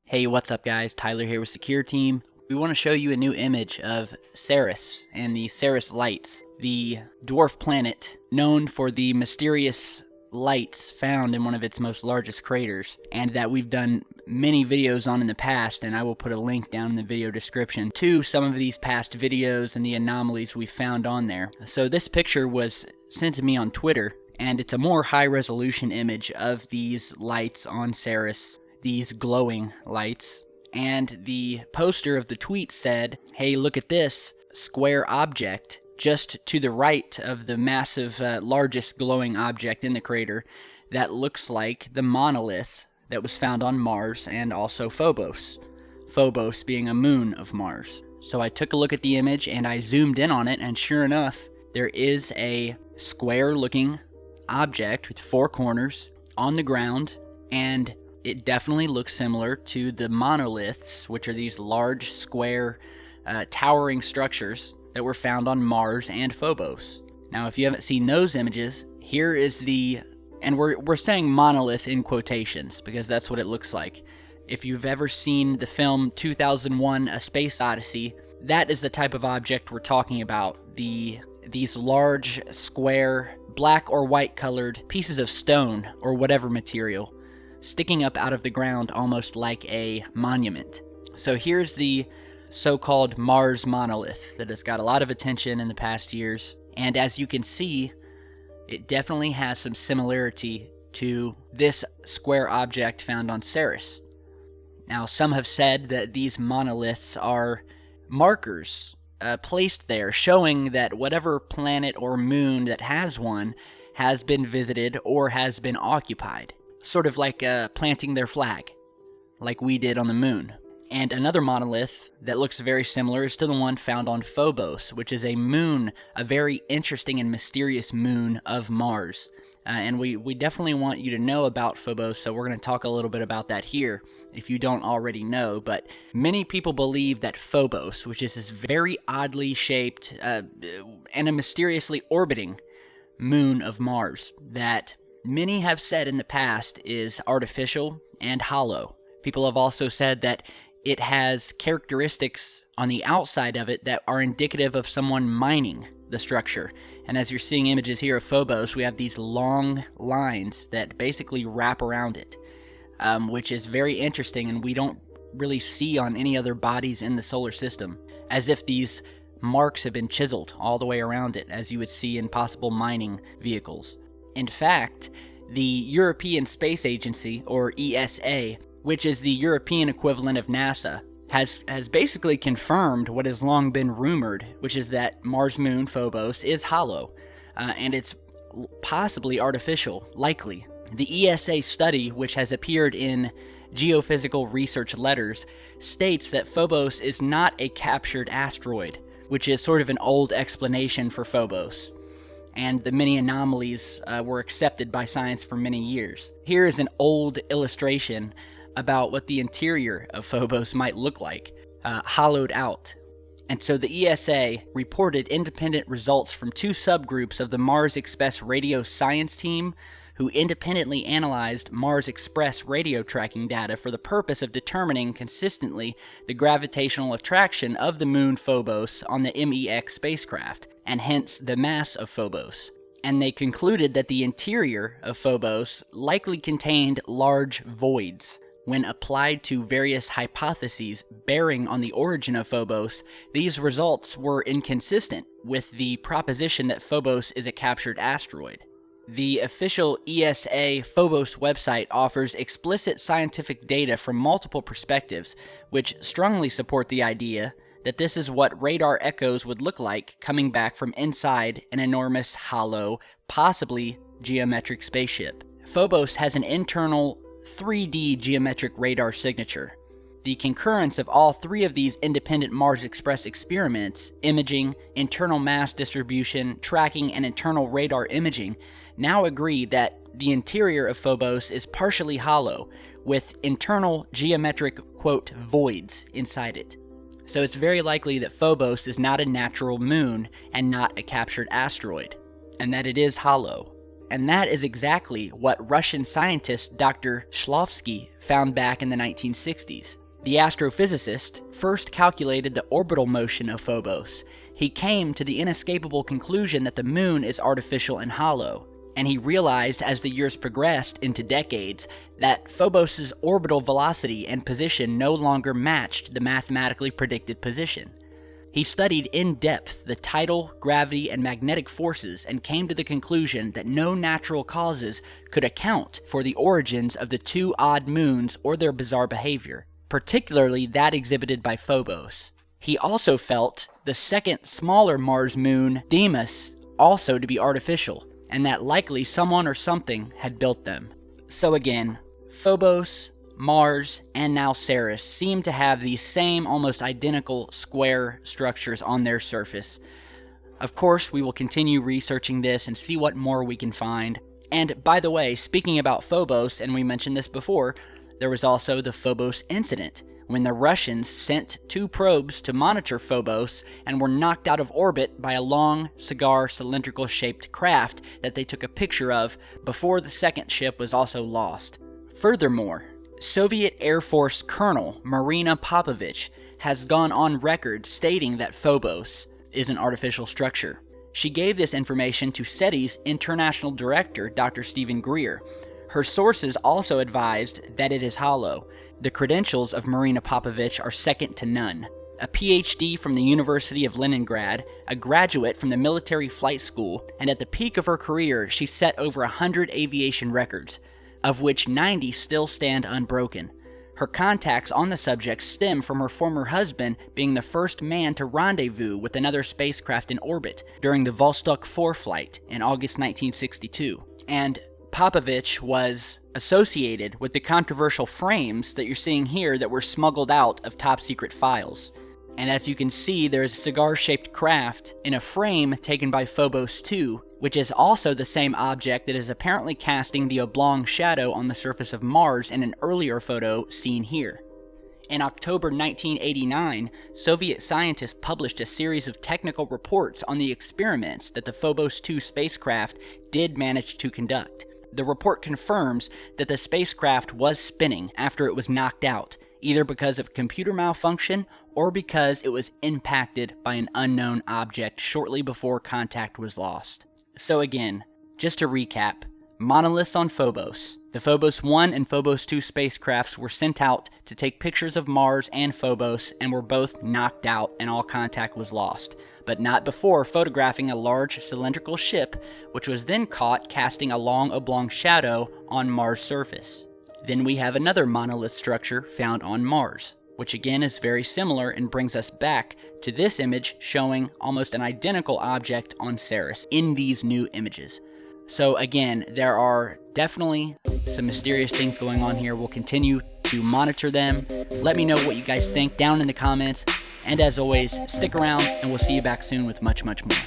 Hey, what's up guys? Tyler here with Secureteam. We want to show you a new image of Ceres and the Ceres lights, the dwarf planet known for the mysterious lights found in one of its most largest craters, and that we've done many videos on in the past, and I will put a link down in the video description to some of these past videos and the anomalies we found on there. So this picture was sent to me on Twitter, and it's a more high-resolution image of these lights on Ceres, these glowing lights. And the poster of the tweet said, "Hey, look at this square object just to the right of the massive, largest glowing object in the crater that looks like the monolith that was found on Mars and also Phobos. Phobos being a moon of Mars." So I took a look at the image and I zoomed in on it, and sure enough, there is a square-looking object with four corners on the ground, and it definitely looks similar to the monoliths, which are these large, square, towering structures that were found on Mars and Phobos. Now, if you haven't seen those images, here is and we're saying monolith in quotations because that's what it looks like. If you've ever seen the film 2001: A Space Odyssey, that is the type of object we're talking about. These large, square, black or white colored pieces of stone or whatever material sticking up out of the ground almost like a monument. So here's the so-called Mars monolith that has got a lot of attention in the past years, and as you can see, it definitely has some similarity to this square object found on Ceres. Now, some have said that these monoliths are markers placed there showing that whatever planet or moon that has one has been visited or has been occupied. Sort of like planting their flag, like we did on the moon. And another monolith that looks very similar is to the one found on Phobos, which is a moon, a very interesting and mysterious moon of Mars. And we definitely want you to know about Phobos, so we're going to talk a little bit about that here, if you don't already know. But many people believe that Phobos, which is this very oddly shaped and a mysteriously orbiting moon of Mars, that many have said in the past is artificial and hollow. People have also said that it has characteristics on the outside of it that are indicative of someone mining the structure. And as you're seeing images here of Phobos, we have these long lines that basically wrap around it, which is very interesting, and we don't really see on any other bodies in the solar system, as if these marks have been chiseled all the way around it, as you would see in possible mining vehicles. In fact, the European Space Agency, or ESA, which is the European equivalent of NASA, has basically confirmed what has long been rumored, which is that Mars moon Phobos is hollow, and it's possibly artificial, likely. The ESA study, which has appeared in Geophysical Research Letters, states that Phobos is not a captured asteroid, which is sort of an old explanation for Phobos, and the many anomalies were accepted by science for many years. Here is an old illustration about what the interior of Phobos might look like, hollowed out. And so the ESA reported independent results from two subgroups of the Mars Express radio science team, who independently analyzed Mars Express radio tracking data for the purpose of determining consistently the gravitational attraction of the moon Phobos on the MEX spacecraft, and hence the mass of Phobos. And they concluded that the interior of Phobos likely contained large voids. When applied to various hypotheses bearing on the origin of Phobos, these results were inconsistent with the proposition that Phobos is a captured asteroid. The official ESA Phobos website offers explicit scientific data from multiple perspectives, which strongly support the idea that this is what radar echoes would look like coming back from inside an enormous, hollow, possibly geometric spaceship. Phobos has an internal 3D geometric radar signature. The concurrence of all three of these independent Mars Express experiments, imaging, internal mass distribution, tracking, and internal radar imaging, now agree that the interior of Phobos is partially hollow, with internal geometric, quote, voids inside it. So it's very likely that Phobos is not a natural moon and not a captured asteroid, and that it is hollow. And that is exactly what Russian scientist Dr. Shklovsky found back in the 1960s. The astrophysicist first calculated the orbital motion of Phobos. He came to the inescapable conclusion that the moon is artificial and hollow, and he realized as the years progressed into decades that Phobos' orbital velocity and position no longer matched the mathematically predicted position. He studied in depth the tidal, gravity, and magnetic forces and came to the conclusion that no natural causes could account for the origins of the two odd moons or their bizarre behavior, particularly that exhibited by Phobos. He also felt the second smaller Mars moon, Deimos, also to be artificial, and that likely someone or something had built them. So again, Phobos, Mars, and now Ceres seem to have these same almost identical square structures on their surface. Of course, we will continue researching this and see what more we can find. And by the way, speaking about Phobos, and we mentioned this before, there was also the Phobos incident, when the Russians sent 2 probes to monitor Phobos and were knocked out of orbit by a long, cigar cylindrical-shaped craft that they took a picture of before the second ship was also lost. Furthermore, Soviet Air Force Colonel Marina Popovich has gone on record stating that Phobos is an artificial structure. She gave this information to SETI's international director, Dr. Stephen Greer. Her sources also advised that it is hollow. The credentials of Marina Popovich are second to none. A PhD from the University of Leningrad, a graduate from the Military Flight School, and at the peak of her career, she set over 100 aviation records, of which 90 still stand unbroken. Her contacts on the subject stem from her former husband being the first man to rendezvous with another spacecraft in orbit during the Vostok 4 flight in August 1962. And Popovich was associated with the controversial frames that you're seeing here that were smuggled out of top-secret files. And as you can see, there's a cigar-shaped craft in a frame taken by Phobos 2, which is also the same object that is apparently casting the oblong shadow on the surface of Mars in an earlier photo seen here. In October 1989, Soviet scientists published a series of technical reports on the experiments that the Phobos 2 spacecraft did manage to conduct. The report confirms that the spacecraft was spinning after it was knocked out, either because of computer malfunction or because it was impacted by an unknown object shortly before contact was lost. So again, just to recap, Monoliths on Phobos. The Phobos 1 and Phobos 2 spacecrafts were sent out to take pictures of Mars and Phobos and were both knocked out and all contact was lost, but not before photographing a large cylindrical ship, which was then caught casting a long oblong shadow on Mars' surface. Then we have another monolith structure found on Mars, which again is very similar and brings us back to this image showing almost an identical object on Ceres in these new images. So again, there are definitely some mysterious things going on here. We'll continue to monitor them. Let me know what you guys think down in the comments. And as always, stick around and we'll see you back soon with much, much more.